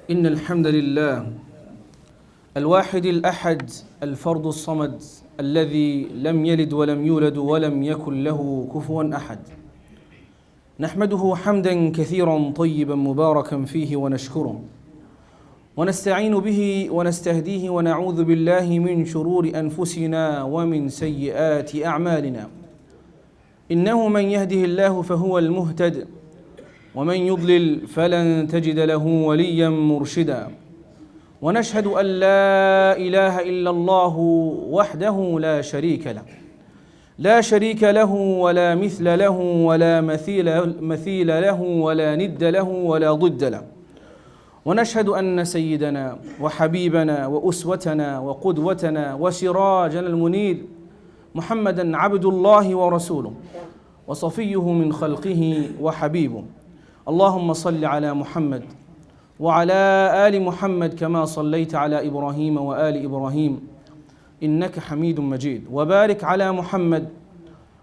إن الحمد لله الواحد الأحد الفرد الصمد الذي لم يلد ولم يولد ولم يكن له كفوا أحد نحمده حمدا كثيرا طيبا مباركا فيه ونشكره ونستعين به ونستهديه ونعوذ بالله من شرور أنفسنا ومن سيئات أعمالنا إنه من يهده الله فهو المهتد ومن يضلل فلن تجد له وليا مرشدا ونشهد أن لا إله إلا الله وحده لا شريك له ولا مثل له ولا مثيل له ولا ند له ولا ضد له ونشهد أن سيدنا وحبيبنا وأسوتنا وقدوتنا وسراجنا المنير محمدا عبد الله ورسوله وصفيه من خلقه وحبيبه اللهم صل على محمد وعلى آل محمد كما صليت على إبراهيم وآل إبراهيم إنك حميد مجيد وبارك على محمد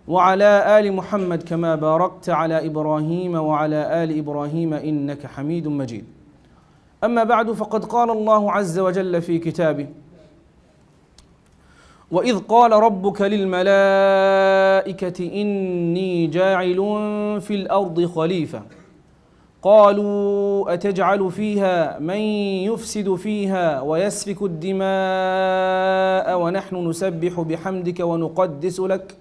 وعلى آل محمد كما باركت على إبراهيم وعلى آل إبراهيم إنك حميد مجيد أما بعد فقد قال الله عز وجل في كتابه وإذ قال ربك للملائكة إني جاعل في الأرض خليفة قالوا أتجعل فيها من يفسد فيها ويسفك الدماء ونحن نسبح بحمدك ونقدس لك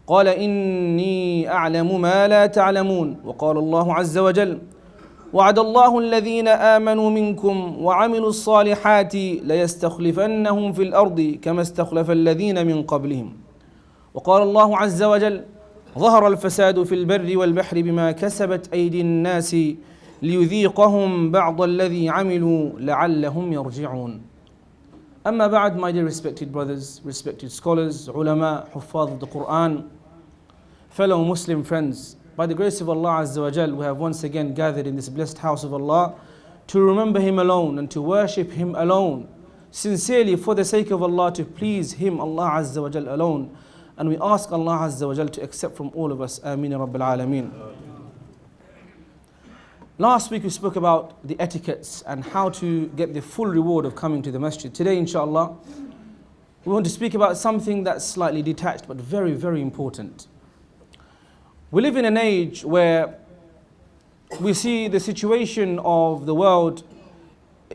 قال إني أعلم ما لا تعلمون وقال الله عز وجل وعد الله الذين آمنوا منكم وعملوا الصالحات ليستخلفنهم في الأرض كما استخلف الذين من قبلهم وقال الله عز وجل ظهر الفساد في البر والبحر بما كسبت أيدي الناس ليذيقهم بعض الذي عملوا لعلهم يرجعون. أما بعد, my dear respected brothers, respected scholars, ulama, huffaz of the Quran, fellow Muslim friends, by the grace of Allah Azza wa Jal, we have once again gathered in this blessed house of Allah to remember Him alone and to worship Him alone, sincerely for the sake of Allah, to please Him, Allah Azza wa Jal alone. And we ask Allah Azza wa Jal to accept from all of us. Ameen Rabbil Alameen. Last week we spoke about the etiquettes and how to get the full reward of coming to the masjid. Today, inshallah, we want to speak about something that's slightly detached but very, very important. We live in an age where we see the situation of the world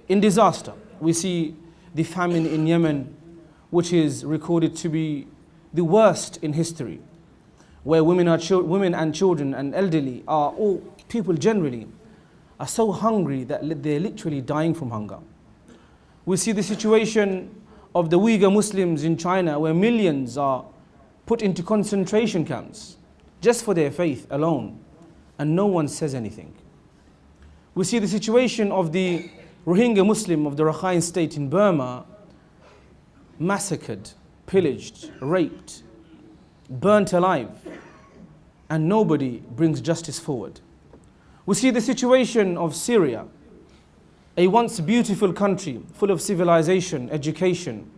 in disaster. We see the famine in Yemen, which is recorded to be the worst in history, where women and children and elderly are all people generally are so hungry that they're literally dying from hunger. We see the situation of the Uyghur Muslims in China, where millions are put into concentration camps just for their faith alone, and no one says anything. We see the situation of the Rohingya Muslim of the Rakhine state in Burma, massacred, pillaged, raped, burnt alive, and nobody brings justice forward. We see the situation of Syria, a once beautiful country full of civilization, education,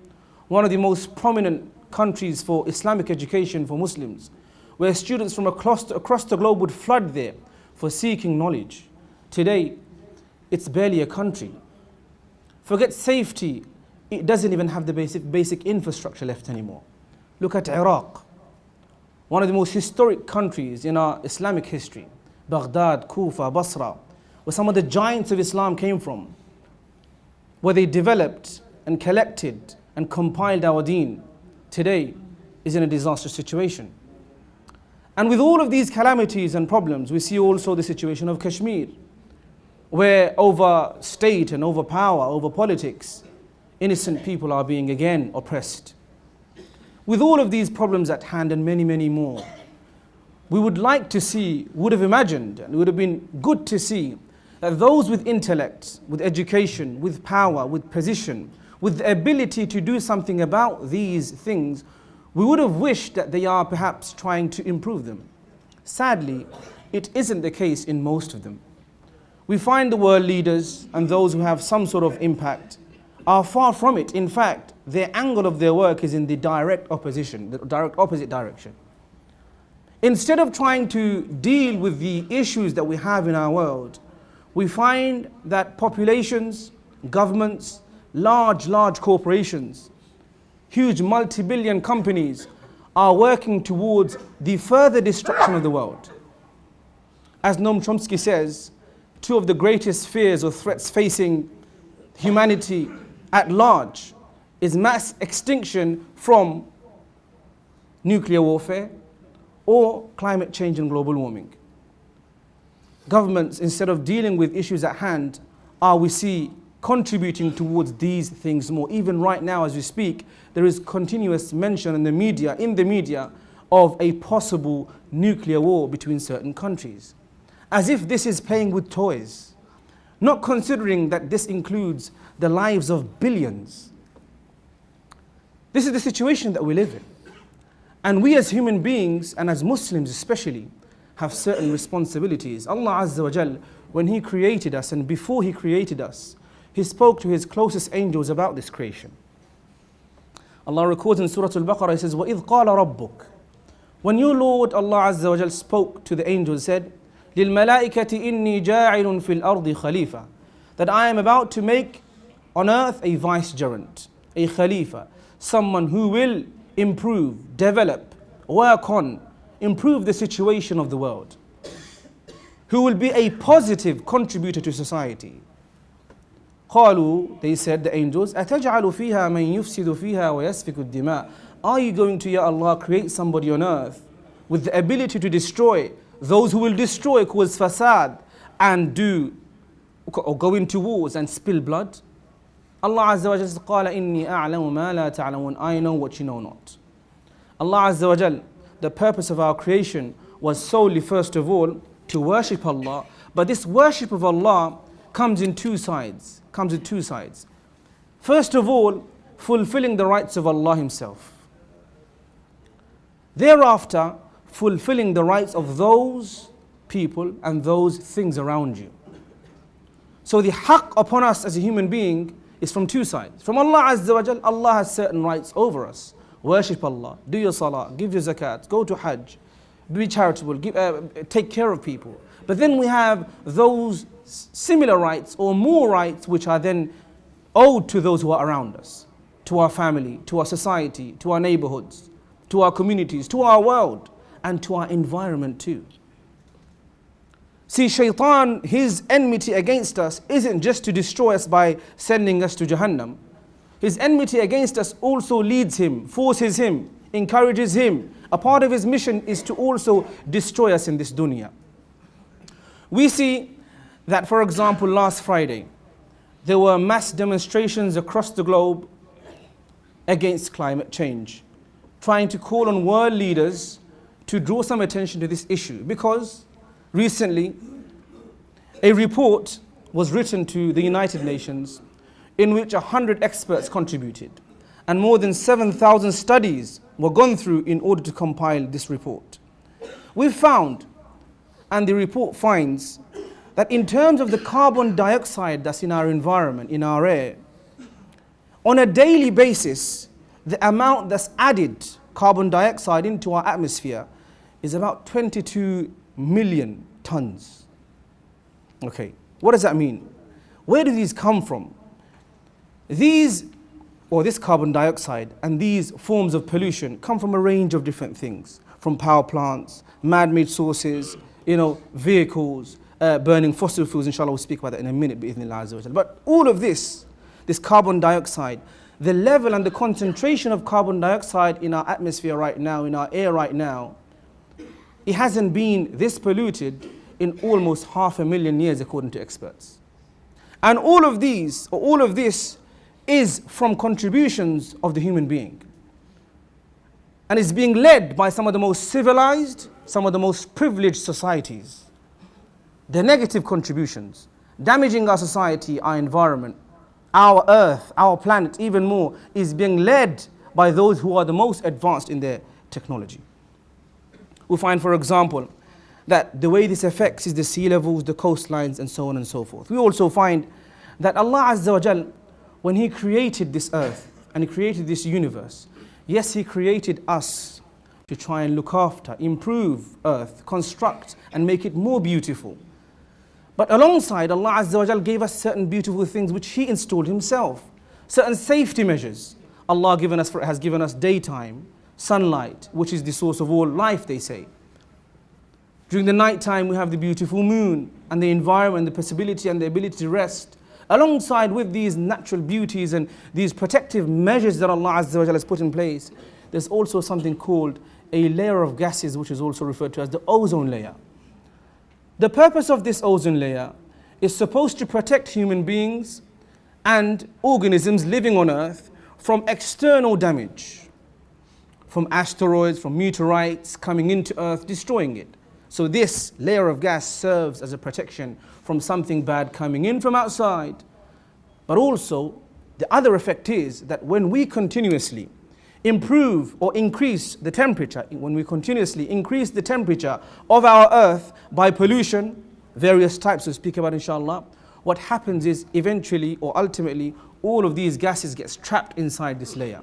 one of the most prominent countries for Islamic education for Muslims, where students from across the globe would flood there for seeking knowledge. Today, it's barely a country. Forget safety, it doesn't even have the basic infrastructure left anymore. Look at Iraq, one of the most historic countries in our Islamic history. Baghdad, Kufa, Basra, where some of the giants of Islam came from, where they developed and collected and compiled our deen, today is in a disastrous situation. And with all of these calamities and problems, we see also the situation of Kashmir, where over state and over power, over politics, innocent people are being again oppressed. With all of these problems at hand and many, many more, we would like to see, would have imagined, and it would have been good to see that those with intellect, with education, with power, with position, with the ability to do something about these things, we would have wished that they are perhaps trying to improve them. Sadly, it isn't the case in most of them. We find the world leaders and those who have some sort of impact are far from it. In fact, their angle of their work is in the direct opposite direction. Instead of trying to deal with the issues that we have in our world, we find that populations, governments, large corporations, huge multi-billion companies are working towards the further destruction of the world. As Noam Chomsky says, two of the greatest fears or threats facing humanity at large is mass extinction from nuclear warfare or climate change and global warming. Governments, instead of dealing with issues at hand, we see contributing towards these things more. Even right now as we speak, there is continuous mention in the media of a possible nuclear war between certain countries. As if this is playing with toys, not considering that this includes the lives of billions. This is the situation that we live in. And we as human beings, and as Muslims especially, have certain responsibilities. Allah Azza wa Jal, when He created us and before He created us, He spoke to His closest angels about this creation. Allah records in Surah Al-Baqarah, He says, وَإِذْ قَالَ رَبُّكَ. When your Lord Allah Azza wa Jal spoke to the angels, said, لِلْمَلَائِكَةِ إِنِّي جَاعِلٌ فِي الْأَرْضِ خَلِيفَةً, that I am about to make on earth a vicegerent, a khalifa, someone who will improve, develop, work on, improve the situation of the world, who will be a positive contributor to society. قالوا, they said, the angels, أَتَجْعَلُ فِيهَا مَنْ يُفْسِدُ فِيهَا وَيَسْفِكُ الدِّمَاءِ. Are you going to, Ya Allah, create somebody on earth with the ability to destroy, those who will destroy, cause fasad, and do, or go into wars and spill blood? Allah Azza wa Jal says, قَالَ إِنِّي أَعْلَمُ مَا لَا تَعْلَمُونَ. I know what you know not. Allah Azza wa Jal, the purpose of our creation was solely, first of all, to worship Allah. But this worship of Allah comes in two sides. First of all, fulfilling the rights of Allah Himself. Thereafter, fulfilling the rights of those people and those things around you. So the haqq upon us as a human being is from two sides. From Allah Azza wa Jal, Allah has certain rights over us. Worship Allah, do your salah, give your zakat, go to hajj, be charitable, take care of people. But then we have those similar rights or more rights which are then owed to those who are around us, to our family, to our society, to our neighborhoods, to our communities, to our world, and to our environment too. See, shaitan, his enmity against us isn't just to destroy us by sending us to Jahannam. His enmity against us also leads him, forces him, encourages him. A part of his mission is to also destroy us in this dunya. We see that, for example, last Friday, there were mass demonstrations across the globe against climate change, trying to call on world leaders to draw some attention to this issue, because recently a report was written to the United Nations in which 100 experts contributed, and more than 7,000 studies were gone through in order to compile this report. We've found, and the report finds, that in terms of the carbon dioxide that's in our environment, in our air, on a daily basis, the amount that's added carbon dioxide into our atmosphere is about 22 million tons. Okay, what does that mean? Where do these come from? This carbon dioxide and these forms of pollution come from a range of different things, from power plants, man-made sources, vehicles, burning fossil fuels. Inshallah, we'll speak about that in a minute, bi'idhnillah azza wa jal. But all of this carbon dioxide, the level and the concentration of carbon dioxide in our atmosphere right now, in our air right now, it hasn't been this polluted in almost 500,000 years, according to experts. And all of this is from contributions of the human being. And is being led by some of the most civilized, some of the most privileged societies. The negative contributions, damaging our society, our environment, our earth, our planet even more, is being led by those who are the most advanced in their technology. We find, for example, that the way this affects is the sea levels, the coastlines, and so on and so forth. We also find that Allah Azza wa Jal, when He created this earth and He created this universe, yes, He created us to try and look after, improve earth, construct and make it more beautiful. But alongside, Allah Azza wa Jal gave us certain beautiful things which He installed Himself. Certain safety measures. Allah has given us daytime, sunlight, which is the source of all life, they say. During the night time, we have the beautiful moon and the environment, the possibility and the ability to rest. Alongside with these natural beauties and these protective measures that Allah Azza wa Jal has put in place, there's also something called a layer of gases, which is also referred to as the ozone layer. The purpose of this ozone layer is supposed to protect human beings and organisms living on Earth from external damage, from asteroids, from meteorites coming into Earth, destroying it. So this layer of gas serves as a protection from something bad coming in from outside. But also, the other effect is that when we continuously improve or increase the temperature, when we continuously increase the temperature of our Earth by pollution, various types we'll speak about inshallah, what happens is eventually or ultimately all of these gases get trapped inside this layer.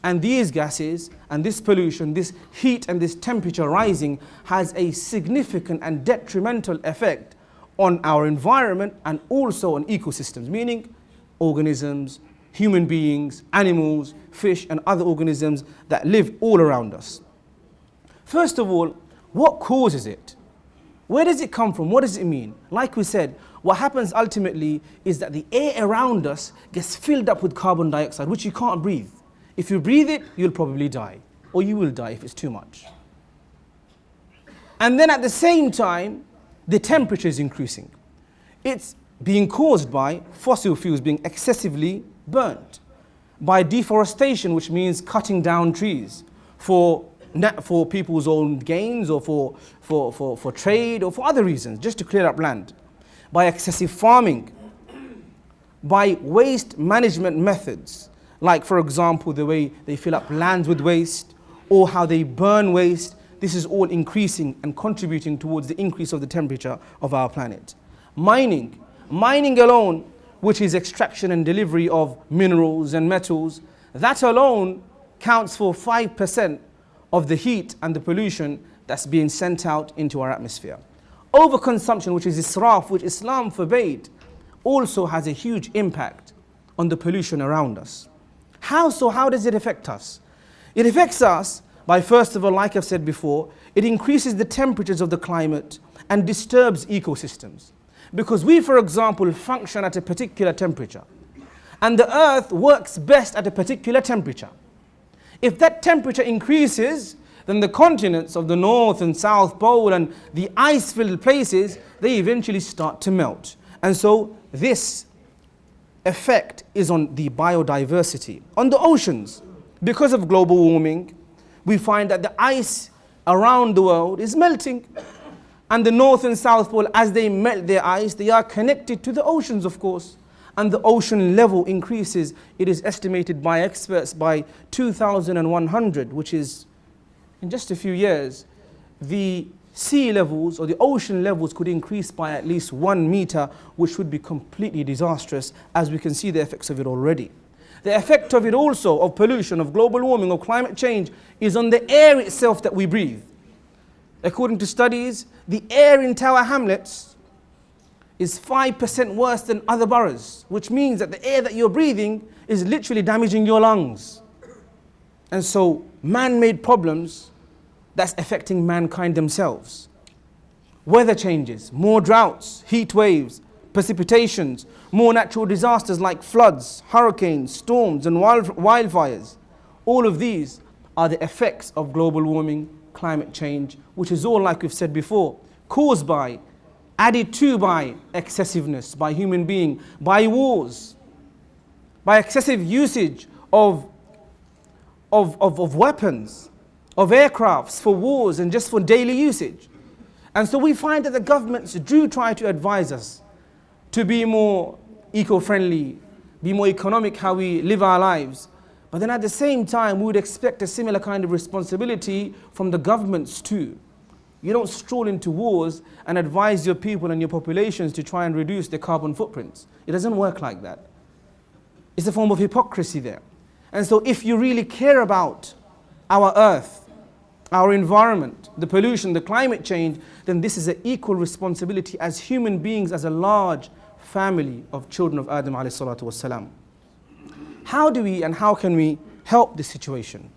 And these gases and this pollution, this heat and this temperature rising has a significant and detrimental effect on our environment and also on ecosystems, meaning organisms, human beings, animals, fish and other organisms that live all around us. First of all, what causes it? Where does it come from? What does it mean? Like we said, what happens ultimately is that the air around us gets filled up with carbon dioxide, which you can't breathe. If you breathe it, you'll probably die, or you will die if it's too much. And then at the same time, the temperature is increasing. It's being caused by fossil fuels being excessively burnt, by deforestation, which means cutting down trees for people's own gains or for trade or for other reasons, just to clear up land, by excessive farming, by waste management methods, like for example the way they fill up lands with waste or how they burn waste. This is all increasing and contributing towards the increase of the temperature of our planet. Mining alone, which is extraction and delivery of minerals and metals, that alone counts for 5% of the heat and the pollution that's being sent out into our atmosphere. Overconsumption, which is israf, which Islam forbade, also has a huge impact on the pollution around us. How so? How does it affect us? It affects us by, first of all, like I've said before, it increases the temperatures of the climate and disturbs ecosystems. Because we, for example, function at a particular temperature, and the Earth works best at a particular temperature. If that temperature increases, then the continents of the North and South Pole and the ice-filled places, they eventually start to melt. And so this effect is on the biodiversity. On the oceans, because of global warming, we find that the ice around the world is melting. And the North and South Pole, as they melt their ice, they are connected to the oceans, of course. And the ocean level increases. It is estimated by experts by 2100, which is in just a few years, the sea levels or the ocean levels could increase by at least 1 meter, which would be completely disastrous, as we can see the effects of it already. The effect of it also, of pollution, of global warming, of climate change, is on the air itself that we breathe. According to studies, the air in Tower Hamlets is 5% worse than other boroughs, which means that the air that you're breathing is literally damaging your lungs. And so, man-made problems, that's affecting mankind themselves. Weather changes, more droughts, heat waves, precipitations, more natural disasters like floods, hurricanes, storms and wildfires. All of these are the effects of global warming, climate change, which is all, like we've said before, caused by, added to by excessiveness by human being, by wars, by excessive usage of weapons, of aircrafts for wars and just for daily usage. And so we find that the governments do try to advise us to be more eco-friendly, be more economic how we live our lives. But then at the same time, we would expect a similar kind of responsibility from the governments too. You don't stroll into wars and advise your people and your populations to try and reduce their carbon footprints. It doesn't work like that. It's a form of hypocrisy there. And so if you really care about our earth our environment, the pollution, the climate change, then this is an equal responsibility as human beings, as a large family of children of Adam alayhi salatu wasalam. How do we and how can we help this situation?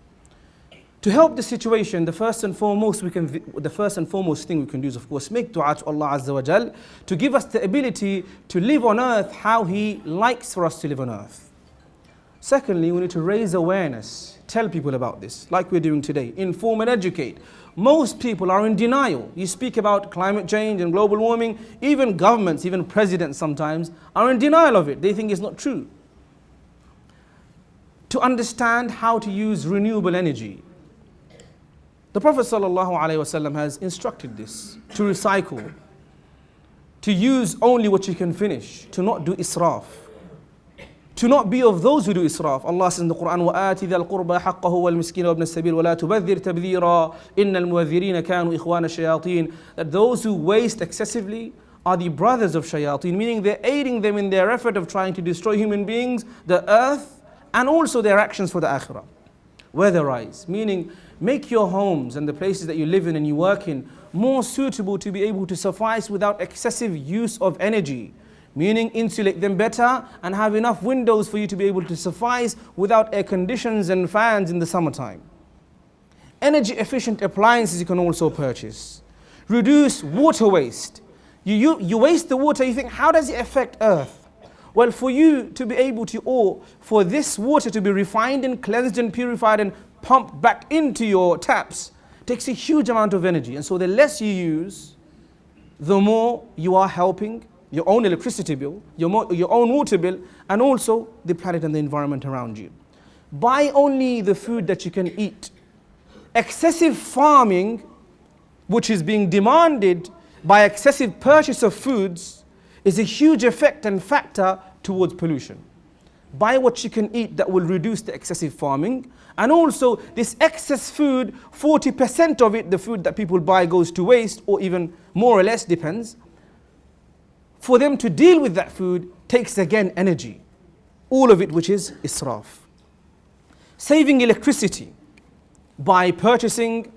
To help the situation, the first and foremost thing we can do is, of course, make dua to Allah Azza wa Jal to give us the ability to live on earth how He likes for us to live on earth. Secondly, we need to raise awareness, tell people about this, like we're doing today, inform and educate. Most people are in denial. You speak about climate change and global warming, even governments, even presidents sometimes are in denial of it. They think it's not true. To understand how to use renewable energy. The Prophet ﷺ has instructed this, to recycle, to use only what you can finish, to not do israf, to not be of those who do israf. Allah says in the Quran, وَآتِ ذَا الْقُرْبَى حَقَّهُ وَالْمِسْكِينَ وَابْنَ السَّبِيلِ وَلَا تُبَذِّرْ تَبْذِيرًا إِنَّ الْمُبَذِّرِينَ كَانُوا إِخْوَانَ الشَّيَاطِينَ. That those who waste excessively are the brothers of shayateen, meaning they're aiding them in their effort of trying to destroy human beings, the earth, and also their actions for the akhirah. Weatherize, meaning make your homes and the places that you live in and you work in more suitable to be able to suffice without excessive use of energy. Meaning insulate them better and have enough windows for you to be able to suffice without air conditions and fans in the summertime. Energy efficient appliances you can also purchase. Reduce water waste. You waste the water, you think, how does it affect earth? Well, for you to be able to, or for this water to be refined and cleansed and purified and pumped back into your taps, takes a huge amount of energy. And so the less you use, the more you are helping your own electricity bill, your own water bill, and also the planet and the environment around you. Buy only the food that you can eat. Excessive farming, which is being demanded by excessive purchase of foods, is a huge effect and factor towards pollution. Buy what you can eat that will reduce the excessive farming. And also this excess food, 40% of it, the food that people buy, goes to waste, or even more or less, depends. For them to deal with that food takes again energy. All of it which is israf. Saving electricity by purchasing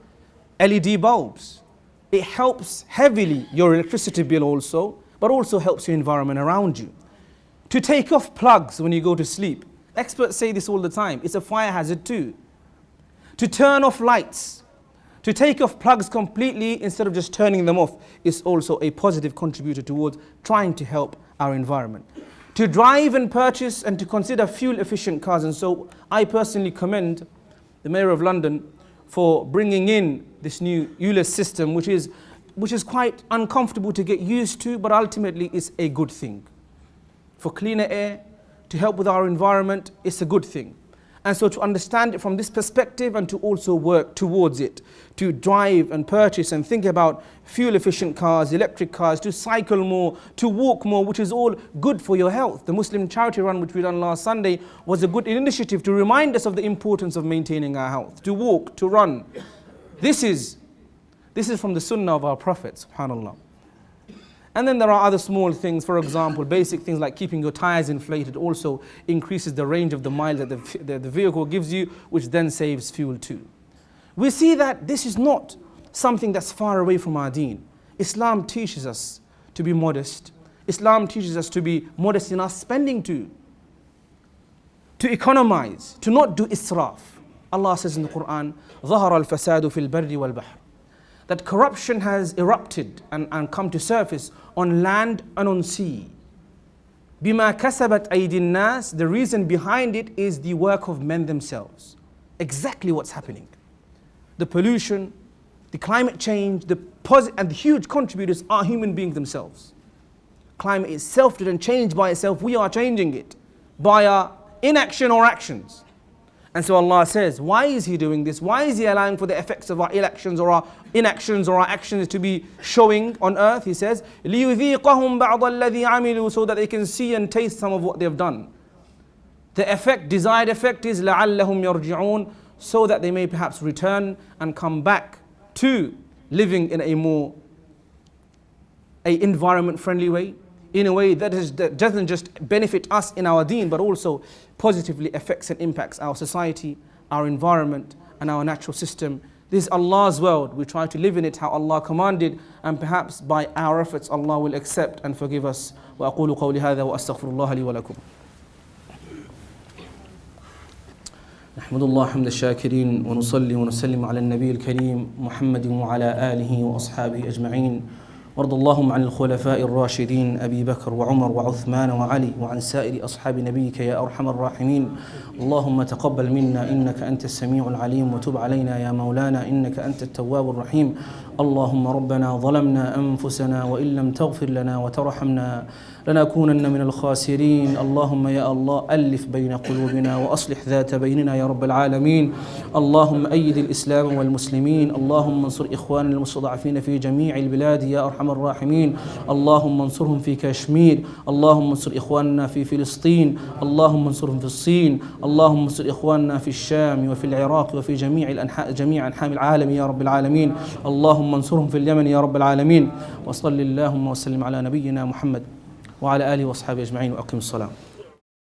LED bulbs. It helps heavily your electricity bill also, but also helps your environment around you. To take off plugs when you go to sleep. Experts say this all the time. It's a fire hazard too. To turn off lights. To take off plugs completely instead of just turning them off is also a positive contributor towards trying to help our environment. To drive and purchase and to consider fuel efficient cars. And so I personally commend the Mayor of London for bringing in this new ULEZ system, which is quite uncomfortable to get used to, but ultimately is a good thing. For cleaner air, to help with our environment, it's a good thing. And so to understand it from this perspective and to also work towards it, to drive and purchase and think about fuel efficient cars, electric cars, to cycle more, to walk more, which is all good for your health. The Muslim charity run, which we done last Sunday, was a good initiative to remind us of the importance of maintaining our health, to walk, to run. This is from the sunnah of our Prophet, subhanAllah. And then there are other small things, for example, basic things like keeping your tires inflated also increases the range of the miles that the vehicle gives you, which then saves fuel too. We see that this is not something that's far away from our deen. Islam teaches us to be modest. Islam teaches us to be modest in our spending too. To economize, to not do israf. Allah says in the Quran, ظَهَرَ الْفَسَادُ فِي الْبَرِّ وَالْبَحْرِ. That corruption has erupted and come to surface on land and on sea. بِمَا كَسَبَتْ أَيْدِي النَّاسِ. The reason behind it is the work of men themselves. Exactly what's happening. The pollution, the climate change, and the huge contributors are human beings themselves. Climate itself didn't change by itself. We are changing it by our inaction or actions. And so Allah says, why is He doing this? Why is He allowing for the effects of our elections or our inactions or our actions to be showing on earth? He says, لِيُذِيقَهُمْ بَعْضَ الَّذِي عَمِلُوا. So that they can see and taste some of what they have done. The effect, desired effect is لَعَلَّهُمْ يَرْجِعُونَ. So that they may perhaps return and come back to living in a environment friendly way, in a way that doesn't just benefit us in our deen, but also positively affects and impacts our society, our environment, and our natural system, This is Allah's world. We try to live in it how Allah commanded, and perhaps by our efforts Allah will accept and forgive us. وأقول قولي هذا وأستغفر الله لي ولكم. نحمد الله حمد الشاكرين ونصلي ونسلم على النبي الكريم محمد وعلى آله وأصحابه أجمعين. وارض اللهم عن الخلفاء الراشدين أبي بكر وعمر وعثمان وعلي وعن سائر أصحاب نبيك يا أرحم الراحمين. اللهم تقبل منا إنك أنت السميع العليم، وتب علينا يا مولانا إنك أنت التواب الرحيم. اللهم ربنا ظلمنا أنفسنا وإن لم تغفر لنا وترحمنا لنكونن من الخاسرين. اللهم يا الله ألف بين قلوبنا وأصلح ذات بيننا يا رب العالمين. اللهم أيد الإسلام والمسلمين. اللهم انصر إخواننا المستضعفين في جميع البلاد يا أرحم الراحمين. اللهم انصرهم في كشمير. اللهم انصر إخواننا في فلسطين. اللهم انصرهم في الصين. اللهم انصر إخواننا في الشام وفي العراق وفي جميع أنحاء العالم يا رب العالمين. اللهم انصرهم في اليمن يا رب العالمين. وصل اللهم وسلم على نبينا محمد وعلى آله وأصحابه أجمعين، وأقم الصلاة.